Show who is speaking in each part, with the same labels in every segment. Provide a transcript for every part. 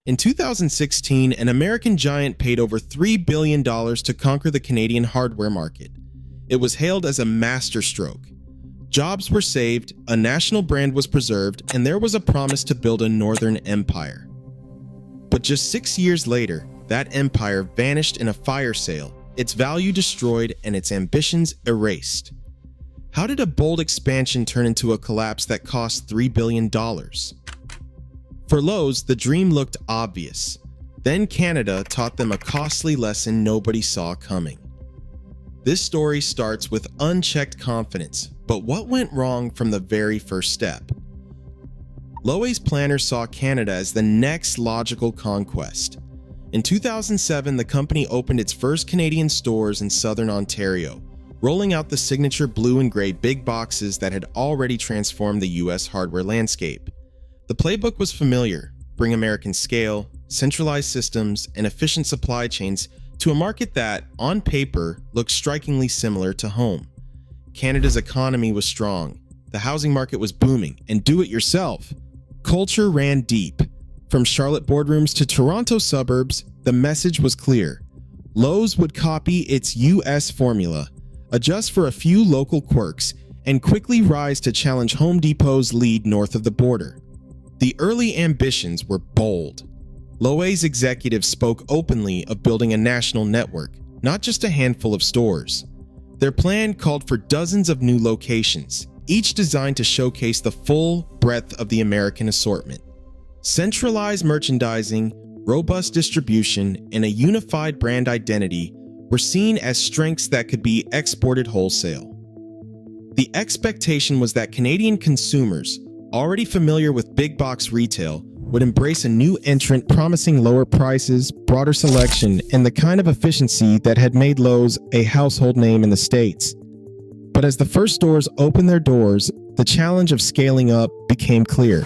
Speaker 1: In 2016, an American giant paid over $3 billion to conquer the Canadian hardware market. It was hailed as a masterstroke. Jobs were saved, a national brand was preserved, and there was a promise to build a northern empire. But just 6 years later, that empire vanished in a fire sale, its value destroyed and its ambitions erased. How did a bold expansion turn into a collapse that cost $3 billion? For Lowe's, the dream looked obvious. Then Canada taught them a costly lesson nobody saw coming. This story starts with unchecked confidence, but what went wrong from the very first step? Lowe's planners saw Canada as the next logical conquest. In 2007, the company opened its first Canadian stores in southern Ontario, rolling out the signature blue and gray big boxes that had already transformed the US hardware landscape. The playbook was familiar: bring American scale, centralized systems, and efficient supply chains to a market that, on paper, looked strikingly similar to home. Canada's economy was strong, the housing market was booming, and do-it-yourself culture ran deep. From Charlotte boardrooms to Toronto suburbs, the message was clear. Lowe's would copy its US formula, adjust for a few local quirks, and quickly rise to challenge Home Depot's lead north of the border. The early ambitions were bold. Lowe's executives spoke openly of building a national network, not just a handful of stores. Their plan called for dozens of new locations, each designed to showcase the full breadth of the American assortment. Centralized merchandising, robust distribution, and a unified brand identity were seen as strengths that could be exported wholesale. The expectation was that Canadian consumers, already familiar with big box retail, would embrace a new entrant promising lower prices, broader selection, and the kind of efficiency that had made Lowe's a household name in the States. But as the first stores opened their doors, the challenge of scaling up became clear.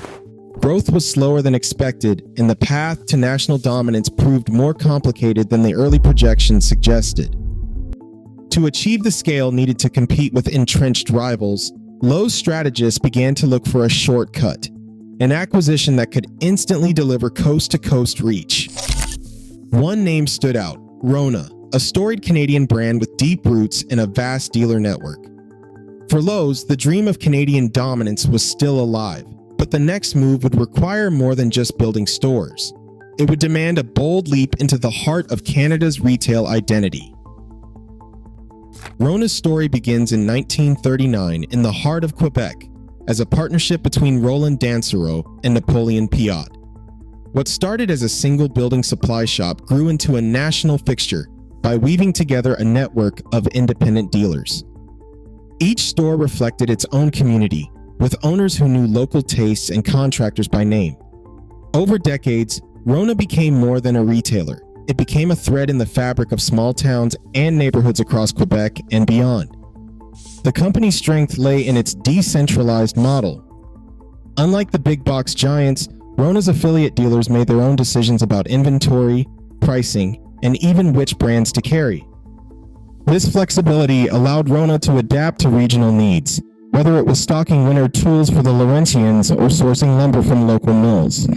Speaker 1: Growth was slower than expected, and the path to national dominance proved more complicated than the early projections suggested. To achieve the scale needed to compete with entrenched rivals, Lowe's strategists began to look for a shortcut, an acquisition that could instantly deliver coast-to-coast reach. One name stood out: Rona, a storied Canadian brand with deep roots and a vast dealer network. For Lowe's, the dream of Canadian dominance was still alive, but the next move would require more than just building stores. It would demand a bold leap into the heart of Canada's retail identity. Rona's story begins in 1939 in the heart of Quebec as a partnership between Roland Dansereau and Napoleon Piat. What started as a single building supply shop grew into a national fixture by weaving together a network of independent dealers. Each store reflected its own community, with owners who knew local tastes and contractors by name. Over decades, Rona became more than a retailer. It became a thread in the fabric of small towns and neighborhoods across Quebec and beyond. The company's strength lay in its decentralized model. Unlike the big box giants, Rona's affiliate dealers made their own decisions about inventory, pricing, and even which brands to carry. This flexibility allowed Rona to adapt to regional needs, whether it was stocking winter tools for the Laurentians or sourcing lumber from local mills.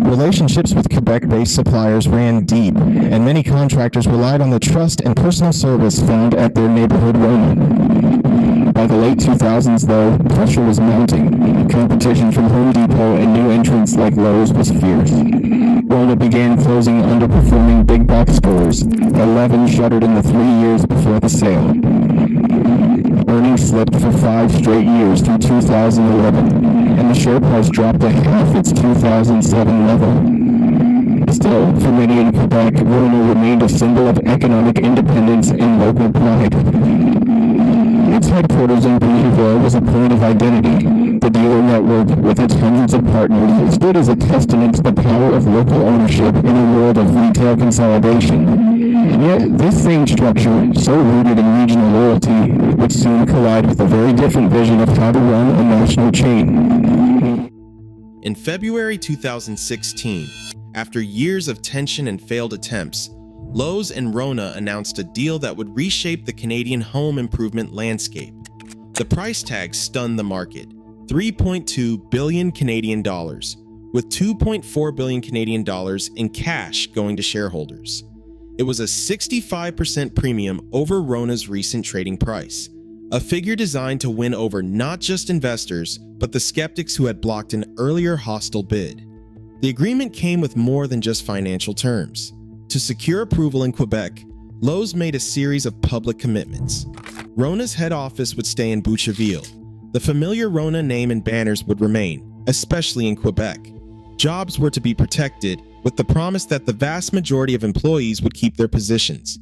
Speaker 1: Relationships with Quebec-based suppliers ran deep, and many contractors relied on the trust and personal service found at their neighborhood Rona. By the late 2000s, though, pressure was mounting. Competition from Home Depot and new entrants like Lowe's was fierce. Rona began closing underperforming big box stores. 11 shuttered in the 3 years before the sale. Earnings slipped for 5 straight years through 2011, and the share price dropped to half its 2007 level. Still, for many in Quebec, Rona remained a symbol of economic independence and local pride. Its headquarters in Bonneville was a point of identity. The dealer network, with its hundreds of partners, stood as a testament to the power of local ownership in a world of retail consolidation. And yet, this same structure, so rooted in regional loyalty, would soon collide with a very different vision of how to run a national chain. In February 2016, after years of tension and failed attempts, Lowe's and Rona announced a deal that would reshape the Canadian home improvement landscape. The price tag stunned the market: $3.2 billion Canadian dollars, with 2.4 billion Canadian dollars in cash going to shareholders. It was a 65% premium over Rona's recent trading price, a figure designed to win over not just investors, but the skeptics who had blocked an earlier hostile bid. The agreement came with more than just financial terms. To secure approval in Quebec, Lowe's made a series of public commitments. Rona's head office would stay in Boucherville. The familiar Rona name and banners would remain, especially in Quebec. Jobs were to be protected, with the promise that the vast majority of employees would keep their positions.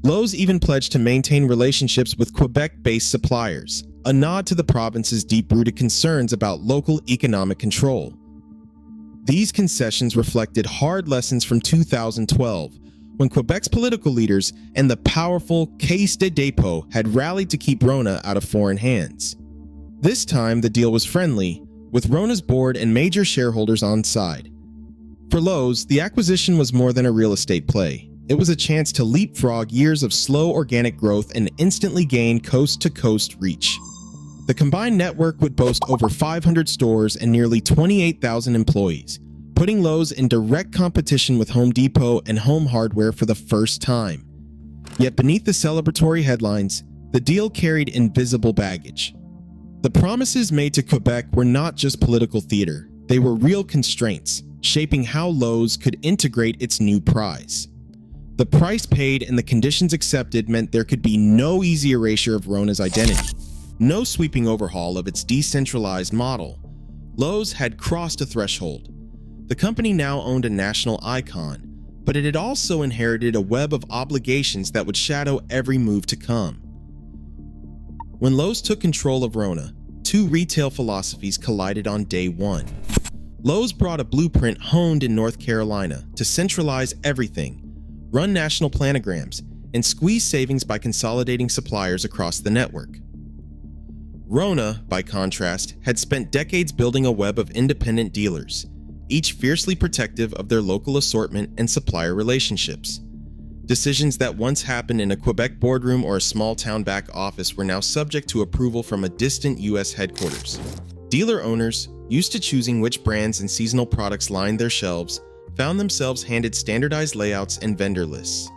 Speaker 1: Lowe's even pledged to maintain relationships with Quebec-based suppliers, a nod to the province's deep-rooted concerns about local economic control. These concessions reflected hard lessons from 2012, when Quebec's political leaders and the powerful Caisse de dépôt had rallied to keep Rona out of foreign hands. This time, the deal was friendly, with Rona's board and major shareholders on side. For Lowe's, the acquisition was more than a real estate play. It was a chance to leapfrog years of slow organic growth and instantly gain coast-to-coast reach. The combined network would boast over 500 stores and nearly 28,000 employees, putting Lowe's in direct competition with Home Depot and Home Hardware for the first time. Yet beneath the celebratory headlines, the deal carried invisible baggage. The promises made to Quebec were not just political theater, they were real constraints, shaping how Lowe's could integrate its new prize. The price paid and the conditions accepted meant there could be no easy erasure of Rona's identity, no sweeping overhaul of its decentralized model. Lowe's had crossed a threshold. The company now owned a national icon, but it had also inherited a web of obligations that would shadow every move to come. When Lowe's took control of Rona, two retail philosophies collided on day one. Lowe's brought a blueprint honed in North Carolina to centralize everything, run national planograms, and squeeze savings by consolidating suppliers across the network. Rona, by contrast, had spent decades building a web of independent dealers, each fiercely protective of their local assortment and supplier relationships. Decisions that once happened in a Quebec boardroom or a small-town back office were now subject to approval from a distant U.S. headquarters. Dealer owners, used to choosing which brands and seasonal products lined their shelves, found themselves handed standardized layouts and vendor lists.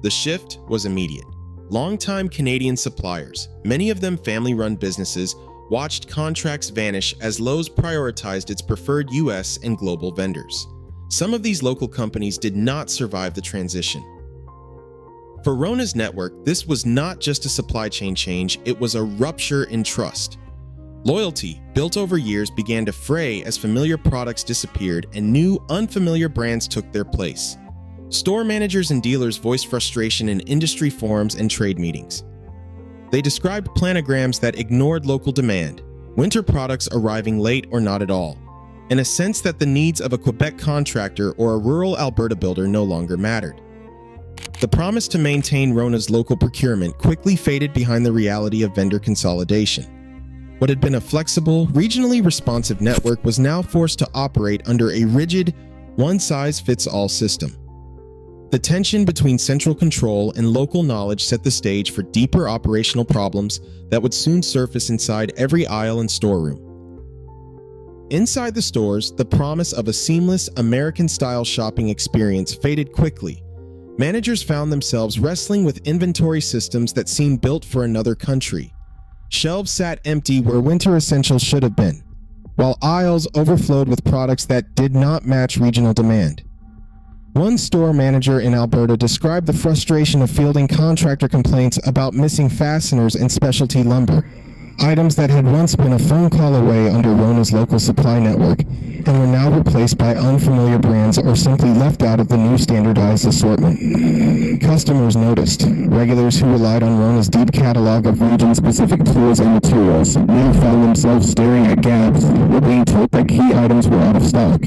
Speaker 1: The shift was immediate. Longtime Canadian suppliers, many of them family-run businesses, watched contracts vanish as Lowe's prioritized its preferred U.S. and global vendors. Some of these local companies did not survive the transition. For Rona's network, this was not just a supply chain change, it was a rupture in trust. Loyalty, built over years, began to fray as familiar products disappeared and new, unfamiliar brands took their place. Store managers and dealers voiced frustration in industry forums and trade meetings. They described planograms that ignored local demand, winter products arriving late or not at all, and a sense that the needs of a Quebec contractor or a rural Alberta builder no longer mattered. The promise to maintain Rona's local procurement quickly faded behind the reality of vendor consolidation. What had been a flexible, regionally responsive network was now forced to operate under a rigid, one-size-fits-all system. The tension between central control and local knowledge set the stage for deeper operational problems that would soon surface inside every aisle and storeroom. Inside the stores, the promise of a seamless, American-style shopping experience faded quickly. Managers found themselves wrestling with inventory systems that seemed built for another country. Shelves sat empty where winter essentials should have been, while aisles overflowed with products that did not match regional demand. One store manager in Alberta described the frustration of fielding contractor complaints about missing fasteners and specialty lumber, items that had once been a phone call away under Rona's local supply network and were now replaced by unfamiliar brands or simply left out of the new standardized assortment. Customers noticed. Regulars who relied on Rona's deep catalog of region-specific tools and materials now found themselves staring at gaps or being told that key items were out of stock.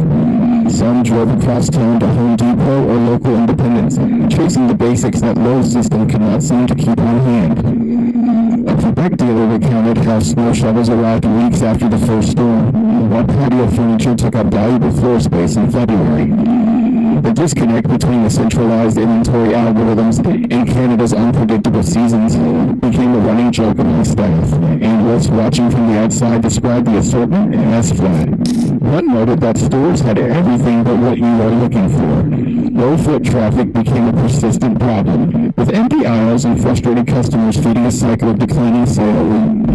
Speaker 1: Some drove across town to Home Depot or local independents, chasing the basics that Lowe's system could not seem to keep on hand. A Quebec dealer recounted how snow shovels arrived weeks after the first storm, while patio furniture took up valuable floor space in February.
Speaker 2: The disconnect between the centralized inventory algorithms and Canada's unpredictable seasons became a running joke among staff. Analysts watching from the outside described the assortment as flat. One noted that stores had everything but what you were looking for. Low foot traffic became a persistent problem, with empty aisles and frustrated customers feeding a cycle of declining sales.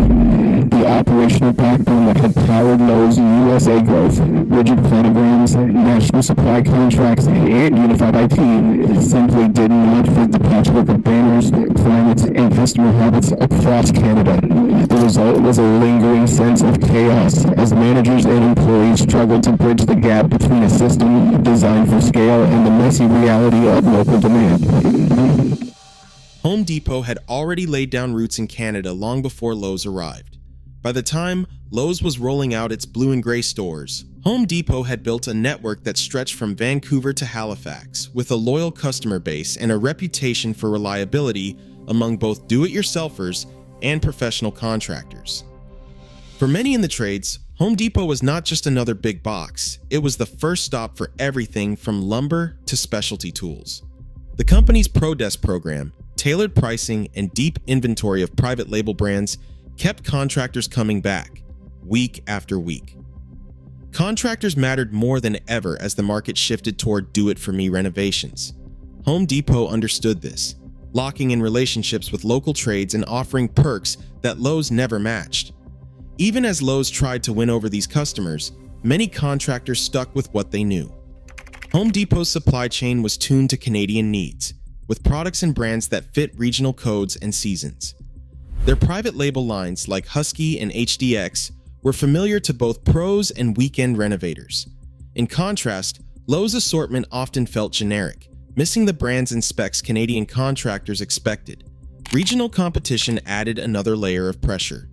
Speaker 2: The operational backbone that had powered Lowe's USA growth, rigid planograms, national supply contracts, and unified IT, simply did not fit the patchwork of banners, climates, and customer habits across Canada. The result was a lingering sense of chaos as managers and employees struggled to bridge the gap between a system designed for scale and the messy reality of local demand.
Speaker 1: Home Depot had already laid down roots in Canada long before Lowe's arrived. By the time Lowe's was rolling out its blue and gray stores, Home Depot had built a network that stretched from Vancouver to Halifax, with a loyal customer base and a reputation for reliability among both do-it-yourselfers and professional contractors. For many in the trades, Home Depot was not just another big box, it was the first stop for everything from lumber to specialty tools. The company's ProDesk program, tailored pricing, and deep inventory of private label brands kept contractors coming back, week after week. Contractors mattered more than ever as the market shifted toward do-it-for-me renovations. Home Depot understood this, locking in relationships with local trades and offering perks that Lowe's never matched. Even as Lowe's tried to win over these customers, many contractors stuck with what they knew. Home Depot's supply chain was tuned to Canadian needs, with products and brands that fit regional codes and seasons. Their private label lines like Husky and HDX were familiar to both pros and weekend renovators. In contrast, Lowe's assortment often felt generic, missing the brands and specs Canadian contractors expected. Regional competition added another layer of pressure.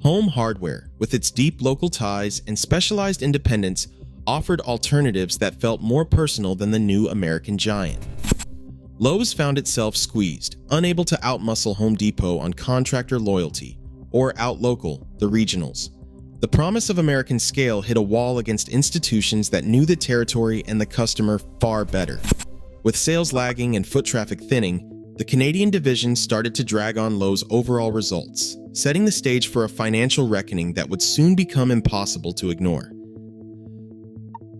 Speaker 1: Home Hardware, with its deep local ties and specialized independence, offered alternatives that felt more personal than the new American giant. Lowe's found itself squeezed, unable to outmuscle Home Depot on contractor loyalty, or outlocal the regionals. The promise of American scale hit a wall against institutions that knew the territory and the customer far better. With sales lagging and foot traffic thinning, the Canadian division started to drag on Lowe's overall results, setting the stage for a financial reckoning that would soon become impossible to ignore.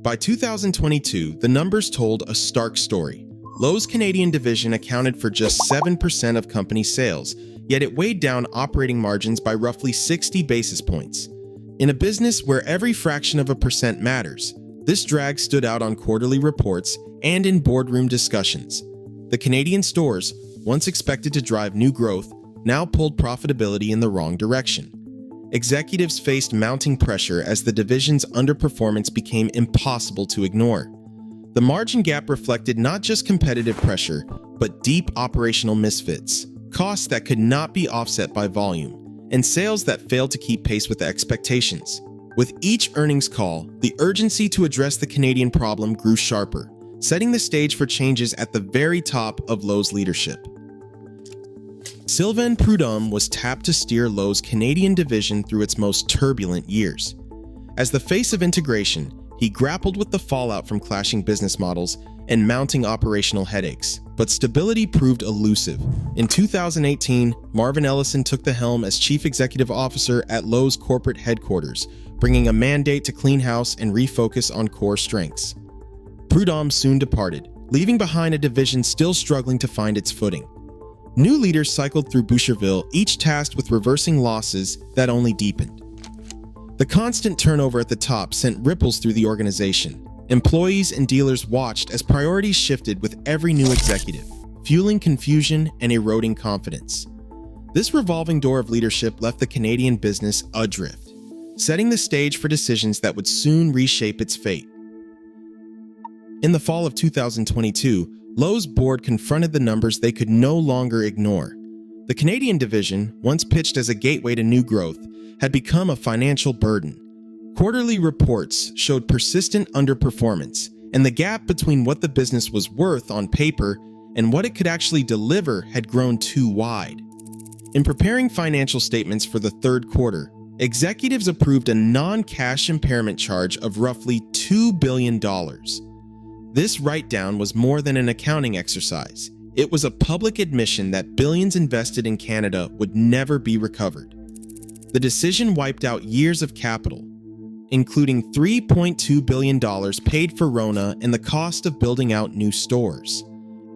Speaker 1: By 2022, the numbers told a stark story. Lowe's Canadian division accounted for just 7% of company sales, yet it weighed down operating margins by roughly 60 basis points. In a business where every fraction of a percent matters, this drag stood out on quarterly reports and in boardroom discussions. The Canadian stores, once expected to drive new growth, now pulled profitability in the wrong direction. Executives faced mounting pressure as the division's underperformance became impossible to ignore. The margin gap reflected not just competitive pressure, but deep operational misfits, costs that could not be offset by volume, and sales that failed to keep pace with expectations. With each earnings call, the urgency to address the Canadian problem grew sharper, setting the stage for changes at the very top of Lowe's leadership. Sylvain Prudhomme was tapped to steer Lowe's Canadian division through its most turbulent years. As the face of integration, he grappled with the fallout from clashing business models and mounting operational headaches, but stability proved elusive. In 2018, Marvin Ellison took the helm as Chief Executive Officer at Lowe's corporate headquarters, bringing a mandate to clean house and refocus on core strengths. Prudhomme soon departed, leaving behind a division still struggling to find its footing. New leaders cycled through Boucherville, each tasked with reversing losses that only deepened. The constant turnover at the top sent ripples through the organization. Employees and dealers watched as priorities shifted with every new executive, fueling confusion and eroding confidence. This revolving door of leadership left the Canadian business adrift, setting the stage for decisions that would soon reshape its fate. In the fall of 2022, Lowe's board confronted the numbers they could no longer ignore. The Canadian division, once pitched as a gateway to new growth, had become a financial burden. Quarterly reports showed persistent underperformance, and the gap between what the business was worth on paper and what it could actually deliver had grown too wide. In preparing financial statements for the third quarter, executives approved a non-cash impairment charge of roughly $2 billion. This write-down was more than an accounting exercise. It was a public admission that billions invested in Canada would never be recovered. The decision wiped out years of capital, including $3.2 billion paid for Rona and the cost of building out new stores.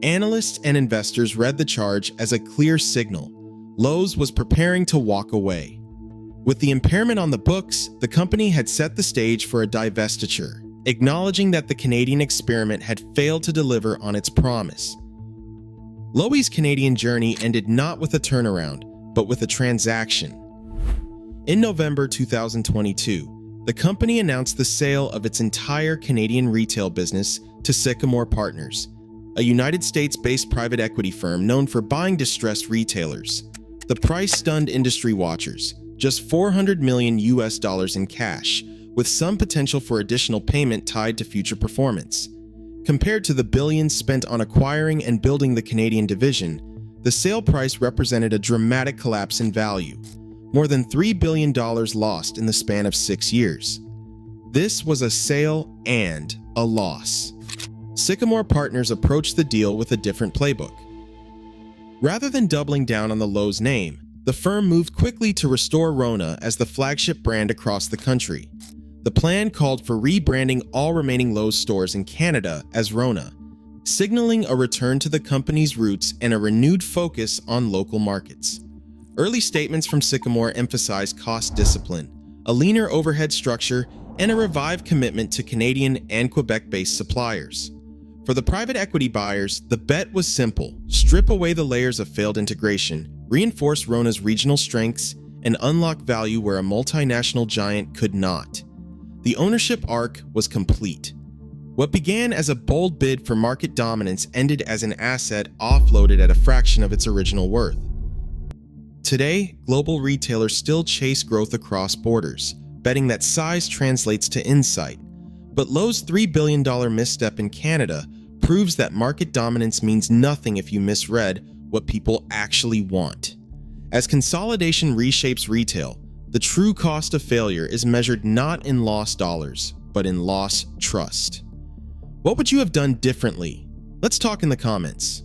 Speaker 1: Analysts and investors read the charge as a clear signal. Lowe's was preparing to walk away. With the impairment on the books, the company had set the stage for a divestiture, acknowledging that the Canadian experiment had failed to deliver on its promise. Lowe's Canadian journey ended not with a turnaround, but with a transaction. In November 2022, the company announced the sale of its entire Canadian retail business to Sycamore Partners, a United States-based private equity firm known for buying distressed retailers. The price stunned industry watchers, just $400 million in cash, with some potential for additional payment tied to future performance. Compared to the billions spent on acquiring and building the Canadian division, the sale price represented a dramatic collapse in value, more than $3 billion lost in the span of 6 years. This was a sale and a loss. Sycamore Partners approached the deal with a different playbook. Rather than doubling down on the Lowe's name, the firm moved quickly to restore Rona as the flagship brand across the country. The plan called for rebranding all remaining Lowe's stores in Canada as Rona, signaling a return to the company's roots and a renewed focus on local markets. Early statements from Sycamore emphasized cost discipline, a leaner overhead structure, and a revived commitment to Canadian and Quebec-based suppliers. For the private equity buyers, the bet was simple: strip away the layers of failed integration, reinforce Rona's regional strengths, and unlock value where a multinational giant could not. The ownership arc was complete. What began as a bold bid for market dominance ended as an asset offloaded at a fraction of its original worth. Today, global retailers still chase growth across borders, betting that size translates to insight. But Lowe's $3 billion misstep in Canada proves that market dominance means nothing if you misread what people actually want. As consolidation reshapes retail, the true cost of failure is measured not in lost dollars, but in lost trust. What would you have done differently? Let's talk in the comments.